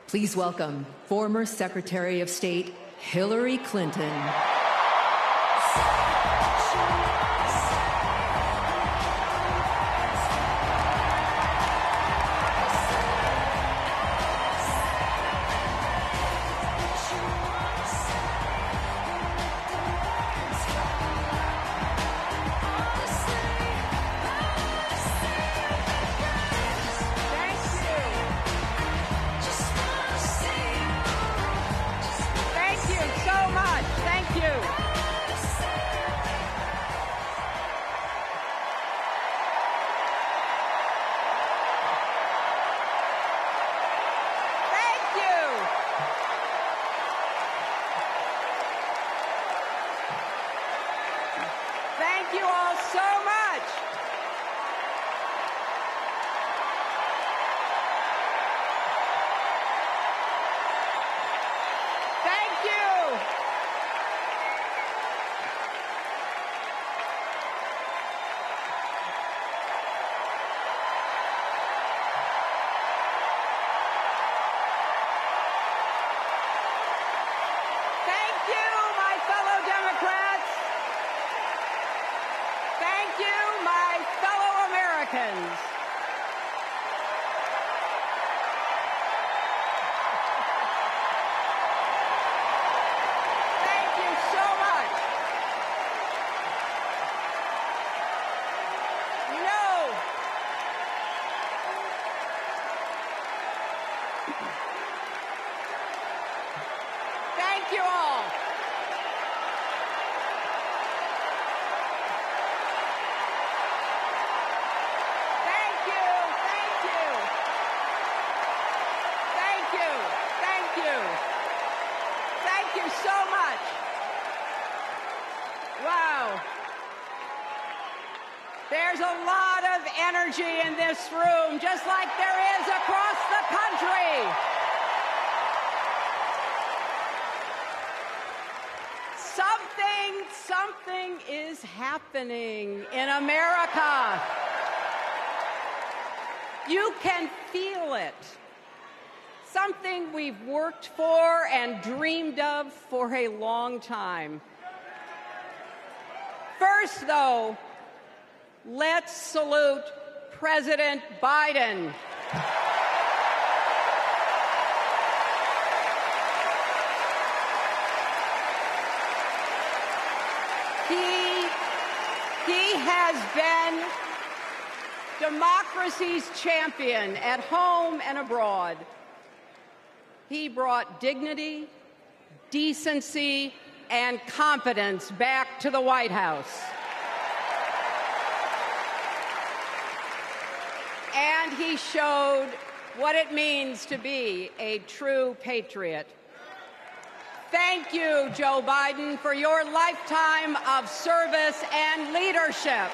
Please welcome former Secretary of State Hillary Clinton. Thank you all so much. Thank you. Thank you, my fellow Democrats. Thank you, my fellow Americans. Thank you so much. You know, thank you all. Thank you so much. Wow. There's a lot of energy in this room, just like there is across the country. Something is happening in America. You can feel it. Something we've worked for and dreamed of for a long time. First, though, let's salute President Biden. He has been democracy's champion at home and abroad. He brought dignity, decency, and competence back to the White House. And he showed what it means to be a true patriot. Thank you, Joe Biden, for your lifetime of service and leadership.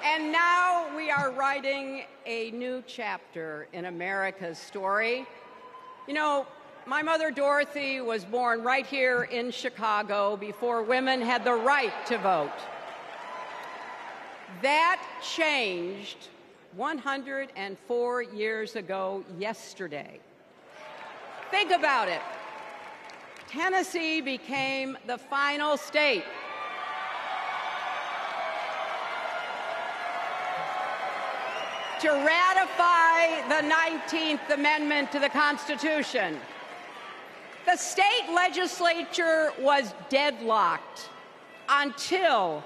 And now we are writing a new chapter in America's story. You know, my mother Dorothy was born right here in Chicago before women had the right to vote. That changed 104 years ago yesterday. Think about it. Tennessee became the final state to ratify the 19th Amendment to the Constitution. The state legislature was deadlocked until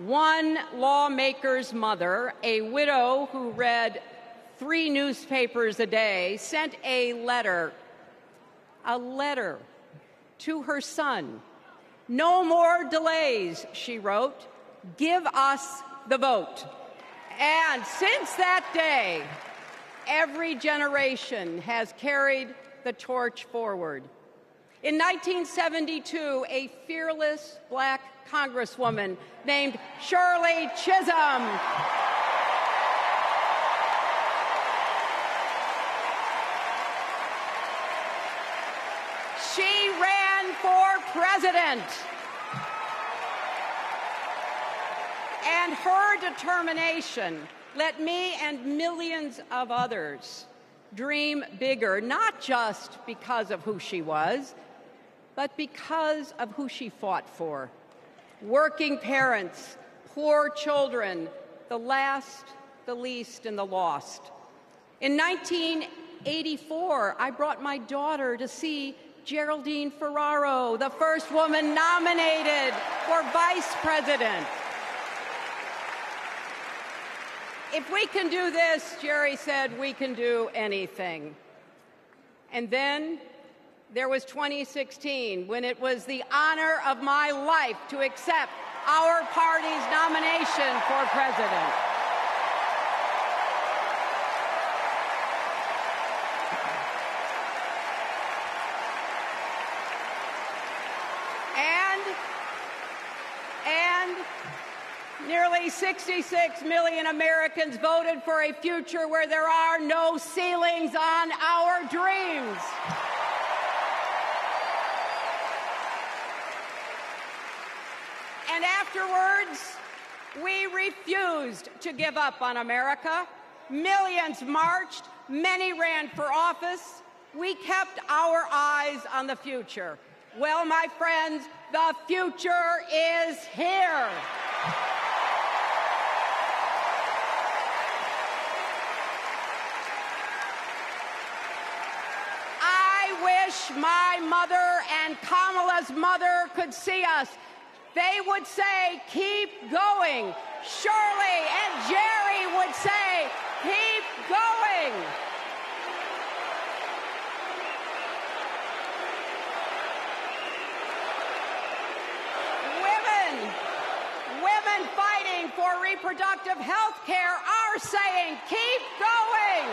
one lawmaker's mother, a widow who read 3 newspapers a day, sent a letter to her son. "No more delays," she wrote. "Give us the vote." And since that day, every generation has carried the torch forward. In 1972, a fearless black congresswoman named Shirley Chisholm president. And her determination let me and millions of others dream bigger, not just because of who she was, but because of who she fought for. Working parents, poor children, the last, the least, and the lost. In 1984, I brought my daughter to see Geraldine Ferraro, the first woman nominated for vice president. If we can do this, Jerry said, we can do anything. And then there was 2016, when it was the honor of my life to accept our party's nomination for president. And nearly 66 million Americans voted for a future where there are no ceilings on our dreams. And afterwards, we refused to give up on America. Millions marched, many ran for office. We kept our eyes on the future. Well, my friends, the future is here. I wish my mother and Kamala's mother could see us. They would say, keep going. Shirley and Jerry would say, keep going. Women fighting for reproductive health care are saying, keep going.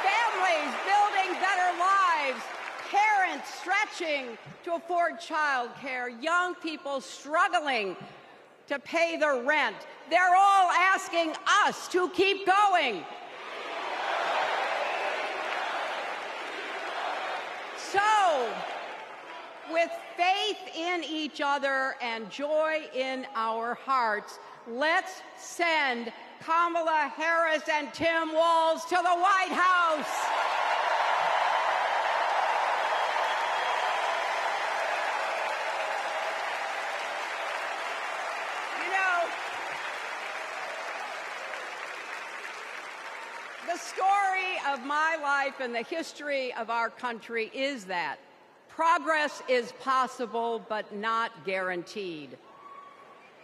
Families building better lives. Parents stretching to afford child care, young people struggling to pay their rent. They're all asking us to keep going. So, with faith in each other and joy in our hearts, let's send Kamala Harris and Tim Walz to the White House. The story of my life and the history of our country is that progress is possible, but not guaranteed.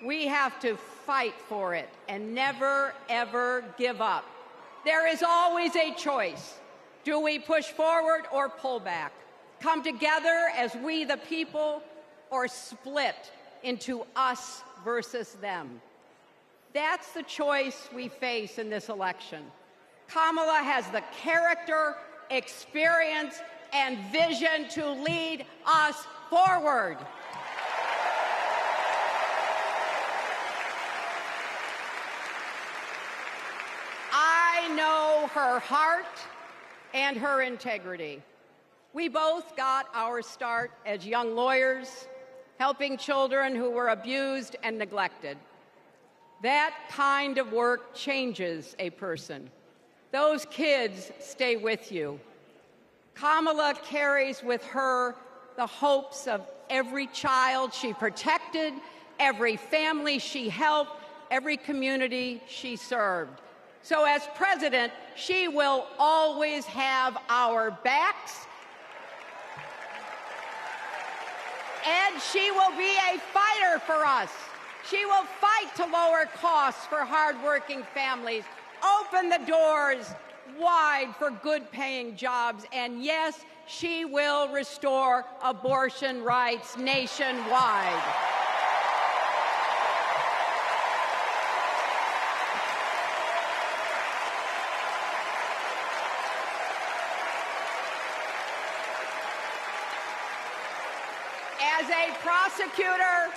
We have to fight for it and never, ever give up. There is always a choice. Do we push forward or pull back? Come together as we the people, or split into us versus them? That's the choice we face in this election. Kamala has the character, experience, and vision to lead us forward. I know her heart and her integrity. We both got our start as young lawyers, helping children who were abused and neglected. That kind of work changes a person. Those kids stay with you. Kamala carries with her the hopes of every child she protected, every family she helped, every community she served. So as president, she will always have our backs, and she will be a fighter for us. She will fight to lower costs for hardworking families, open the doors wide for good-paying jobs, and yes, she will restore abortion rights nationwide. As a prosecutor,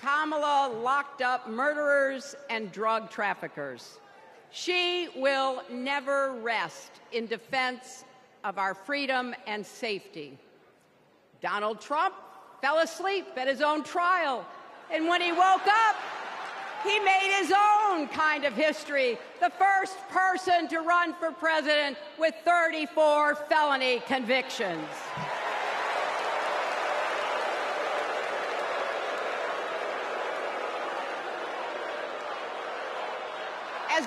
Kamala locked up murderers and drug traffickers. She will never rest in defense of our freedom and safety. Donald Trump fell asleep at his own trial, and when he woke up, he made his own kind of history, the first person to run for president with 34 felony convictions. As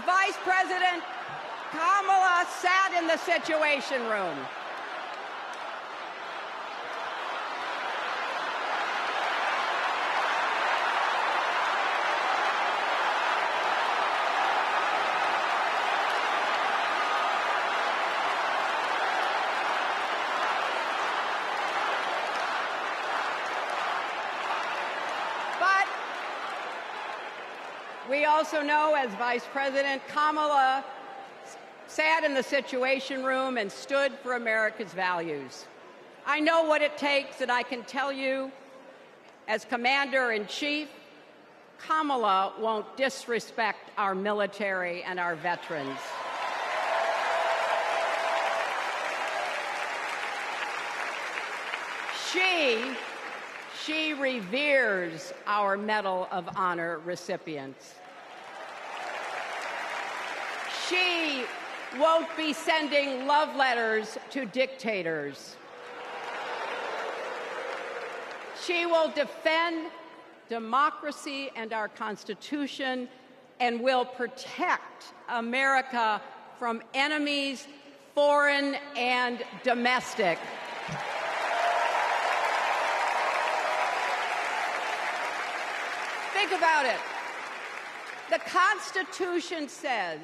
Vice President, Kamala sat in the Situation Room. We also know, as Vice President, Kamala sat in the Situation Room and stood for America's values. I know what it takes, and I can tell you, as Commander-in-Chief, Kamala won't disrespect our military and our veterans. She reveres our Medal of Honor recipients. She won't be sending love letters to dictators. She will defend democracy and our Constitution and will protect America from enemies, foreign and domestic. Think about it. The Constitution says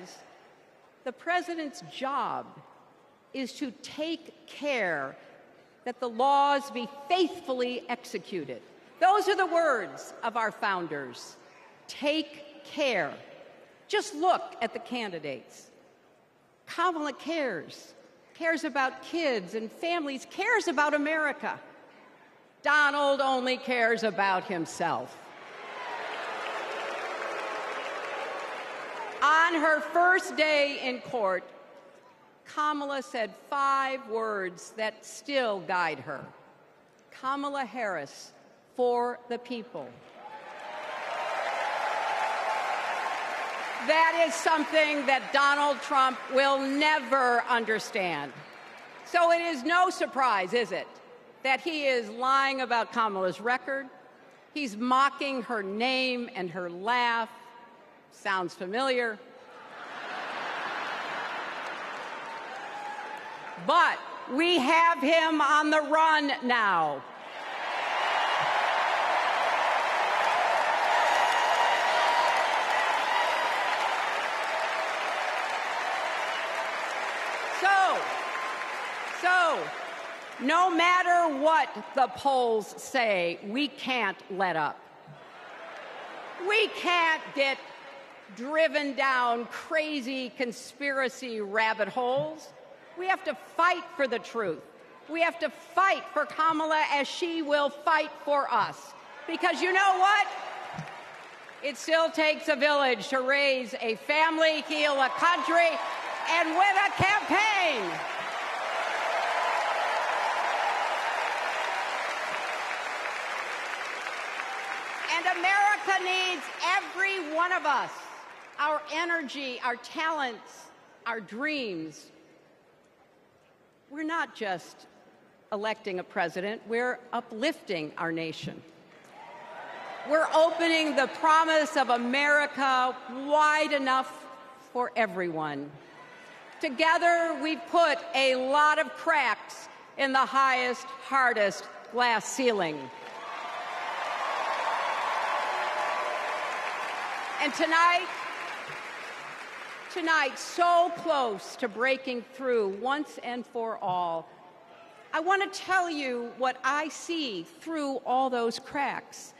the president's job is to take care that the laws be faithfully executed. Those are the words of our founders. Take care. Just look at the candidates. Kamala cares about kids and families, cares about America. Donald only cares about himself. On her first day in court, Kamala said 5 words that still guide her. Kamala Harris, for the people. That is something that Donald Trump will never understand. So it is no surprise, is it, that he is lying about Kamala's record. He's mocking her name and her laugh. Sounds familiar. But we have him on the run now. So, no matter what the polls say, we can't let up. We can't get driven down crazy conspiracy rabbit holes. We have to fight for the truth. We have to fight for Kamala as she will fight for us. Because you know what? It still takes a village to raise a family, heal a country, and win a campaign. And America needs every one of us, our energy, our talents, our dreams. We're not just electing a president, we're uplifting our nation. We're opening the promise of America wide enough for everyone. Together, we've put a lot of cracks in the highest, hardest glass ceiling. And tonight, so close to breaking through once and for all, I want to tell you what I see through all those cracks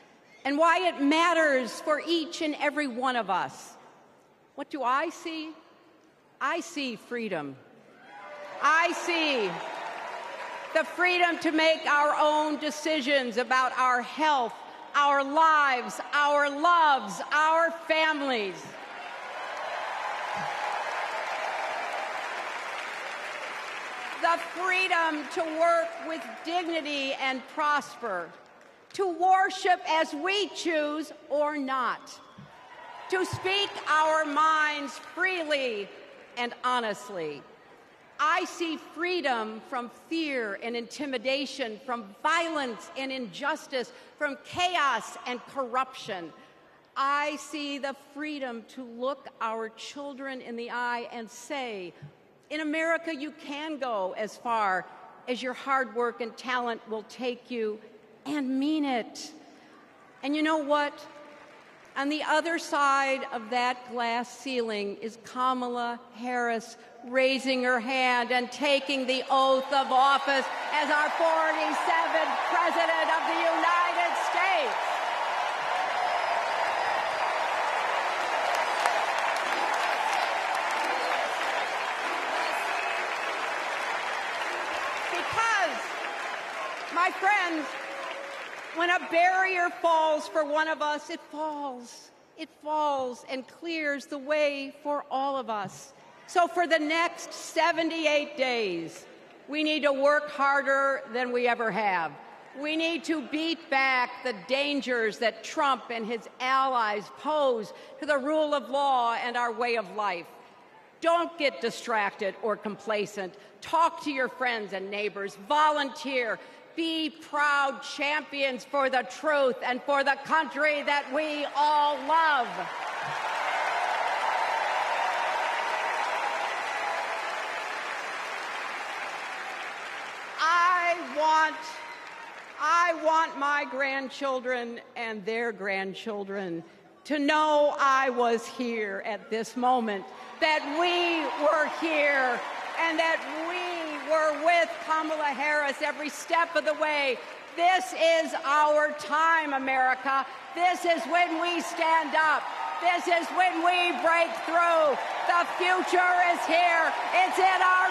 and why it matters for each and every one of us. What do I see? I see freedom. I see the freedom to make our own decisions about our health, our lives, our loves, our families. the freedom to work with dignity and prosper, to worship as we choose or not, to speak our minds freely and honestly. I see freedom from fear and intimidation, from violence and injustice, from chaos and corruption. I see the freedom to look our children in the eye and say, in America, you can go as far as your hard work and talent will take you, and mean it. And you know what? On the other side of that glass ceiling is Kamala Harris raising her hand and taking the oath of office as our 47th President of the United States. Because, my friends, when a barrier falls for one of us, it falls. It falls and clears the way for all of us. So for the next 78 days, we need to work harder than we ever have. We need to beat back the dangers that Trump and his allies pose to the rule of law and our way of life. Don't get distracted or complacent. Talk to your friends and neighbors. Volunteer. Be proud champions for the truth and for the country that we all love. I want my grandchildren and their grandchildren to know I was here at this moment, that we were here, and that we were with Kamala Harris every step of the way. This is our time, America. This is when we stand up. This is when we break through. The future is here. It's in our